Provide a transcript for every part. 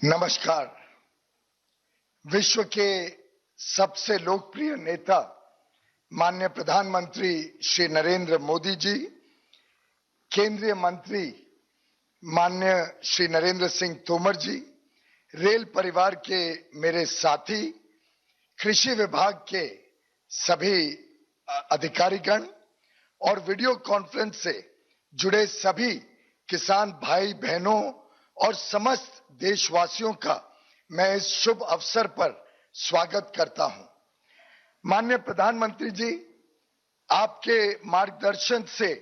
नमस्कार। विश्व के सबसे लोकप्रिय नेता माननीय प्रधानमंत्री श्री नरेंद्र मोदी जी, केंद्रीय मंत्री माननीय श्री नरेंद्र सिंह तोमर जी, रेल परिवार के मेरे साथी, कृषि विभाग के सभी अधिकारीगण और वीडियो कॉन्फ्रेंस से जुड़े सभी किसान भाई बहनों और समस्त देशवासियों का मैं इस शुभ अवसर पर स्वागत करता हूं। माननीय प्रधानमंत्री जी, आपके मार्गदर्शन से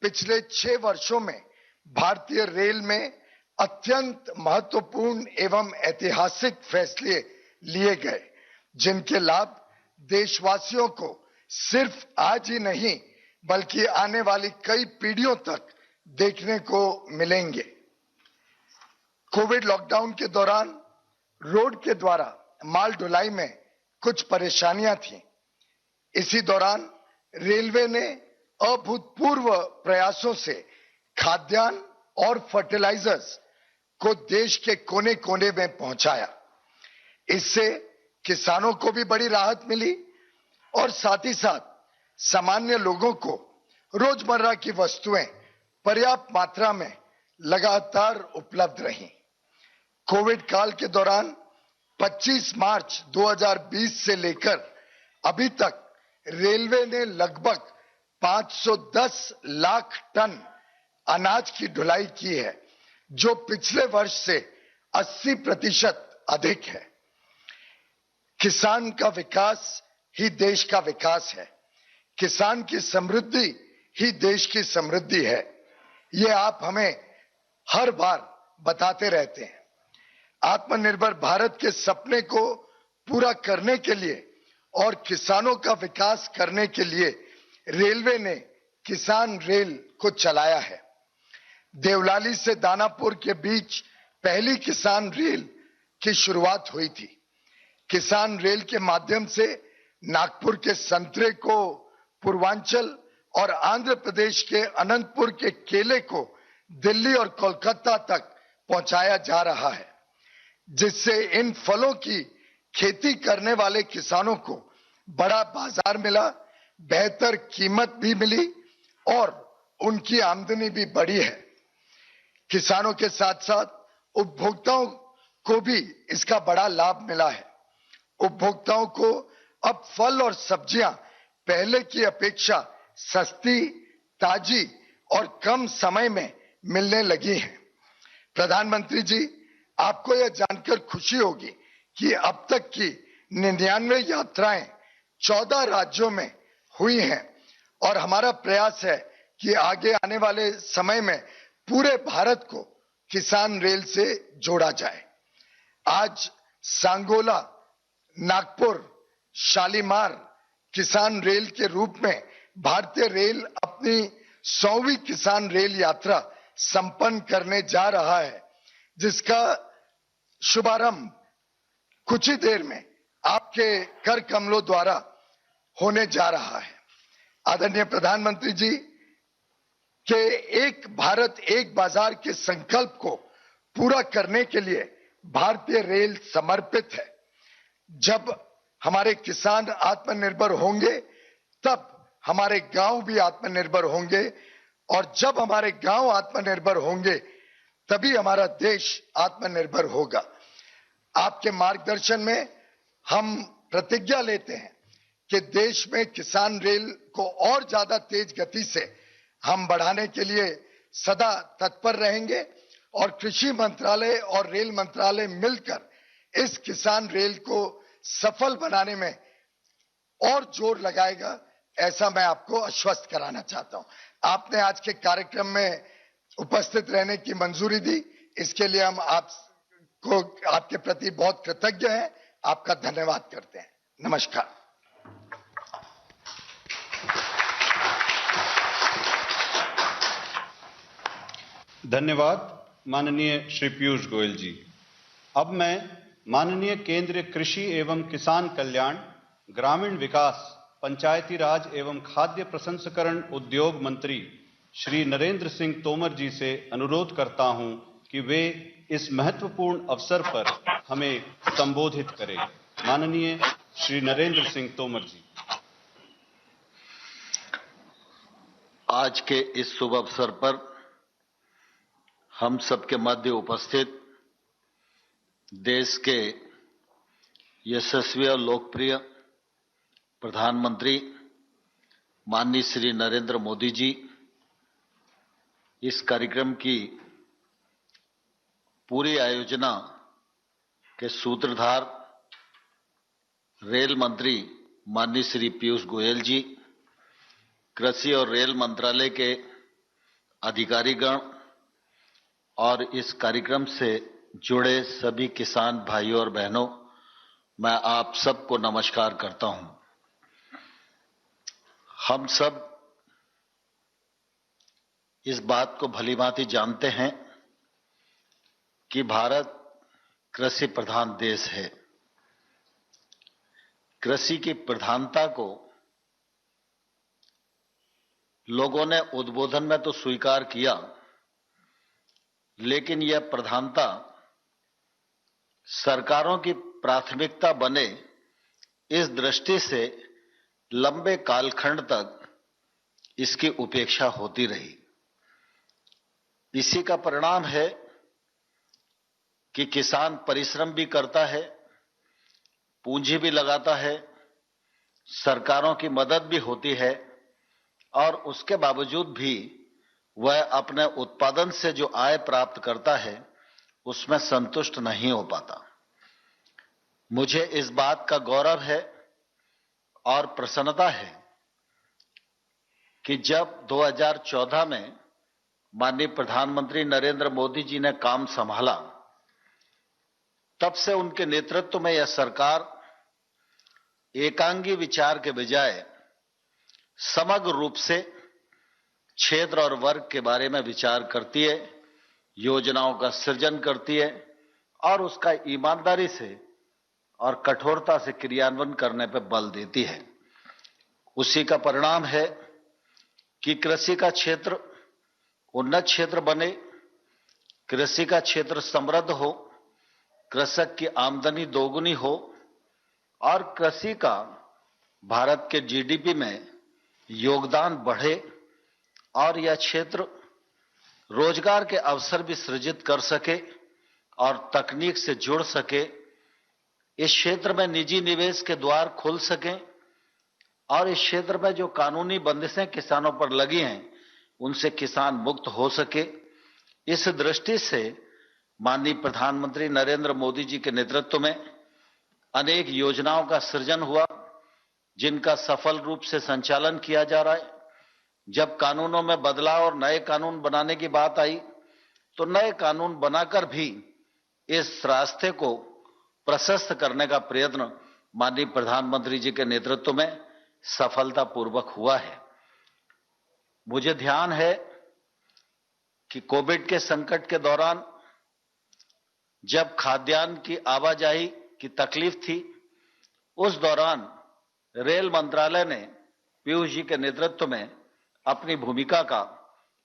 पिछले 6 वर्षों में भारतीय रेल में अत्यंत महत्वपूर्ण एवं ऐतिहासिक फैसले लिए गए, जिनके लाभ देशवासियों को सिर्फ आज ही नहीं बल्कि आने वाली कई पीढ़ियों तक देखने को मिलेंगे। कोविड लॉकडाउन के दौरान रोड के द्वारा माल ढुलाई में कुछ परेशानियां थीं। इसी दौरान रेलवे ने अभूतपूर्व प्रयासों से खाद्यान्न और फर्टिलाइजर्स को देश के कोने कोने में पहुंचाया। इससे किसानों को भी बड़ी राहत मिली और साथ ही साथ सामान्य लोगों को रोजमर्रा की वस्तुएं पर्याप्त मात्रा में लगातार उपलब्ध रहीं। कोविड काल के दौरान 25 मार्च 2020 से लेकर अभी तक रेलवे ने लगभग 510 लाख टन अनाज की ढुलाई की है, जो पिछले वर्ष से 80% अधिक है। किसान का विकास ही देश का विकास है। किसान की समृद्धि ही देश की समृद्धि है। ये आप हमें हर बार बताते रहते हैं। आत्मनिर्भर भारत के सपने को पूरा करने के लिए और किसानों का विकास करने के लिए रेलवे ने किसान रेल को चलाया है। देवलाली से दानापुर के बीच पहली किसान रेल की शुरुआत हुई थी। किसान रेल के माध्यम से नागपुर के संतरे को, पूर्वांचल और आंध्र प्रदेश के अनंतपुर के केले को दिल्ली और कोलकाता तक पहुंचाया जा रहा है, जिससे इन फलों की खेती करने वाले किसानों को बड़ा बाजार मिला, बेहतर कीमत भी मिली और उनकी आमदनी भी बढ़ी है। किसानों के साथ साथ उपभोक्ताओं को भी इसका बड़ा लाभ मिला है। उपभोक्ताओं को अब फल और सब्जियां पहले की अपेक्षा सस्ती, ताजी और कम समय में मिलने लगी हैं। प्रधानमंत्री जी, आपको यह जानकर खुशी होगी कि अब तक की 99 यात्राएं 14 राज्यों में हुई हैं और हमारा प्रयास है कि आगे आने वाले समय में पूरे भारत को किसान रेल से जोड़ा जाए। आज सांगोला, नागपुर, शालीमार किसान रेल के रूप में भारतीय रेल अपनी 100वीं किसान रेल यात्रा संपन्न करने जा रहा है, जिसका शुभारंभ कुछ ही देर में आपके कर कमलों द्वारा होने जा रहा है। आदरणीय प्रधानमंत्री जी के एक भारत एक बाजार के संकल्प को पूरा करने के लिए भारतीय रेल समर्पित है। जब हमारे किसान आत्मनिर्भर होंगे, तब हमारे गांव भी आत्मनिर्भर होंगे और जब हमारे गांव आत्मनिर्भर होंगे, तभी हमारा देश आत्मनिर्भर होगा। आपके मार्गदर्शन में हम प्रतिज्ञा लेते हैं कि देश में किसान रेल को और ज्यादा तेज गति से हम बढ़ाने के लिए सदा तत्पर रहेंगे और कृषि मंत्रालय और रेल मंत्रालय मिलकर इस किसान रेल को सफल बनाने में और जोर लगाएगा, ऐसा मैं आपको आश्वस्त कराना चाहता हूं। आपने आज के कार्यक्रम में उपस्थित रहने की मंजूरी दी, इसके लिए हम आपको आपके प्रति बहुत कृतज्ञ हैं। आपका धन्यवाद करते हैं। नमस्कार। धन्यवाद माननीय श्री पीयूष गोयल जी। अब मैं माननीय केंद्रीय कृषि एवं किसान कल्याण, ग्रामीण विकास, पंचायती राज एवं खाद्य प्रसंस्करण उद्योग मंत्री श्री नरेंद्र सिंह तोमर जी से अनुरोध करता हूं कि वे इस महत्वपूर्ण अवसर पर हमें संबोधित करें। माननीय श्री नरेंद्र सिंह तोमर जी। आज के इस शुभ अवसर पर हम सबके मध्य उपस्थित देश के यशस्वी और लोकप्रिय प्रधानमंत्री माननीय श्री नरेंद्र मोदी जी, इस कार्यक्रम की पूरी आयोजना के सूत्रधार रेल मंत्री माननीय श्री पीयूष गोयल जी, कृषि और रेल मंत्रालय के अधिकारीगण और इस कार्यक्रम से जुड़े सभी किसान भाइयों और बहनों, मैं आप सबको नमस्कार करता हूं। हम सब इस बात को भलीभांति जानते हैं कि भारत कृषि प्रधान देश है। कृषि की प्रधानता को लोगों ने उद्बोधन में तो स्वीकार किया, लेकिन यह प्रधानता सरकारों की प्राथमिकता बने, इस दृष्टि से लंबे कालखंड तक इसकी उपेक्षा होती रही। इसी का परिणाम है कि किसान परिश्रम भी करता है, पूंजी भी लगाता है, सरकारों की मदद भी होती है, और उसके बावजूद भी वह अपने उत्पादन से जो आय प्राप्त करता है उसमें संतुष्ट नहीं हो पाता। मुझे इस बात का गौरव है और प्रसन्नता है कि जब 2014 में माननीय प्रधानमंत्री नरेंद्र मोदी जी ने काम संभाला, तब से उनके नेतृत्व में यह सरकार एकांगी विचार के बजाय समग्र रूप से क्षेत्र और वर्ग के बारे में विचार करती है, योजनाओं का सृजन करती है और उसका ईमानदारी से और कठोरता से क्रियान्वयन करने पर बल देती है। उसी का परिणाम है कि कृषि का क्षेत्र उन्नत क्षेत्र बने, कृषि का क्षेत्र समृद्ध हो, कृषक की आमदनी दोगुनी हो और कृषि का भारत के जीडीपी में योगदान बढ़े और यह क्षेत्र रोजगार के अवसर भी सृजित कर सके और तकनीक से जुड़ सके। इस क्षेत्र में निजी निवेश के द्वार खुल सकें और इस क्षेत्र में जो कानूनी बंदिशें किसानों पर लगी हैं उनसे किसान मुक्त हो सके। इस दृष्टि से माननीय प्रधानमंत्री नरेंद्र मोदी जी के नेतृत्व में अनेक योजनाओं का सृजन हुआ, जिनका सफल रूप से संचालन किया जा रहा है। जब कानूनों में बदलाव और नए कानून बनाने की बात आई तो नए कानून बनाकर भी इस रास्ते को प्रशस्त करने का प्रयत्न माननीय प्रधानमंत्री जी के नेतृत्व में सफलतापूर्वक हुआ है। मुझे ध्यान है कि कोविड के संकट के दौरान जब खाद्यान्न की आवाजाही की तकलीफ थी, उस दौरान रेल मंत्रालय ने पीयूष जी के नेतृत्व में अपनी भूमिका का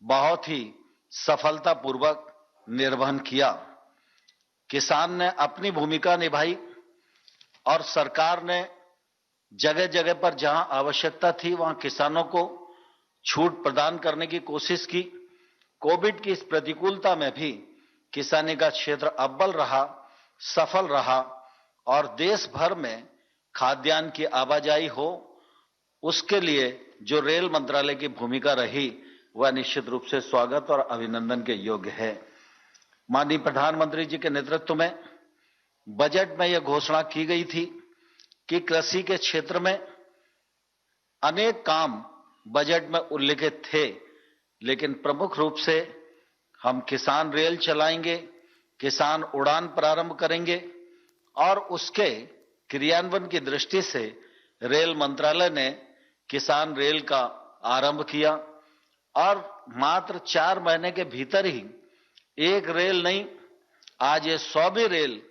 बहुत ही सफलतापूर्वक निर्वहन किया। किसान ने अपनी भूमिका निभाई और सरकार ने जगह जगह पर जहां आवश्यकता थी वहां किसानों को छूट प्रदान करने की कोशिश की। कोविड की इस प्रतिकूलता में भी किसानी का क्षेत्र अव्वल रहा, सफल रहा और देश भर में खाद्यान्न की आवाजाही हो, उसके लिए जो रेल मंत्रालय की भूमिका रही वह निश्चित रूप से स्वागत और अभिनंदन के योग्य है। माननीय प्रधानमंत्री जी के नेतृत्व में बजट में यह घोषणा की गई थी कि कृषि के क्षेत्र में अनेक काम बजट में उल्लिखित थे, लेकिन प्रमुख रूप से हम किसान रेल चलाएंगे, किसान उड़ान प्रारंभ करेंगे और उसके क्रियान्वयन की दृष्टि से रेल मंत्रालय ने किसान रेल का आरंभ किया और मात्र 4 महीने के भीतर ही एक रेल नहीं, आज ये 100वीं रेल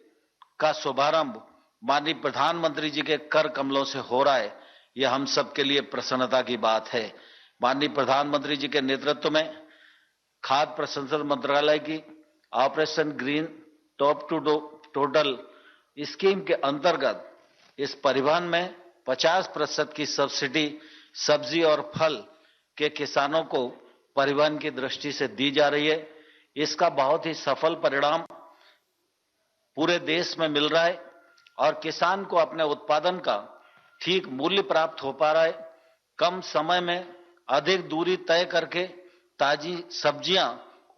का शुभारंभ माननीय प्रधानमंत्री जी के कर कमलों से हो रहा है। यह हम सबके लिए प्रसन्नता की बात है। माननीय प्रधानमंत्री जी के नेतृत्व में खाद्य प्रसंस्करण मंत्रालय की Operation Green TOP to total scheme के अंतर्गत इस परिवहन में 50% की सब्सिडी सब्जी और फल के किसानों को परिवहन की दृष्टि से दी जा रही है। इसका बहुत ही सफल परिणाम पूरे देश में मिल रहा है और किसान को अपने उत्पादन का ठीक मूल्य प्राप्त हो पा रहा है। कम समय में अधिक दूरी तय करके ताजी सब्जियां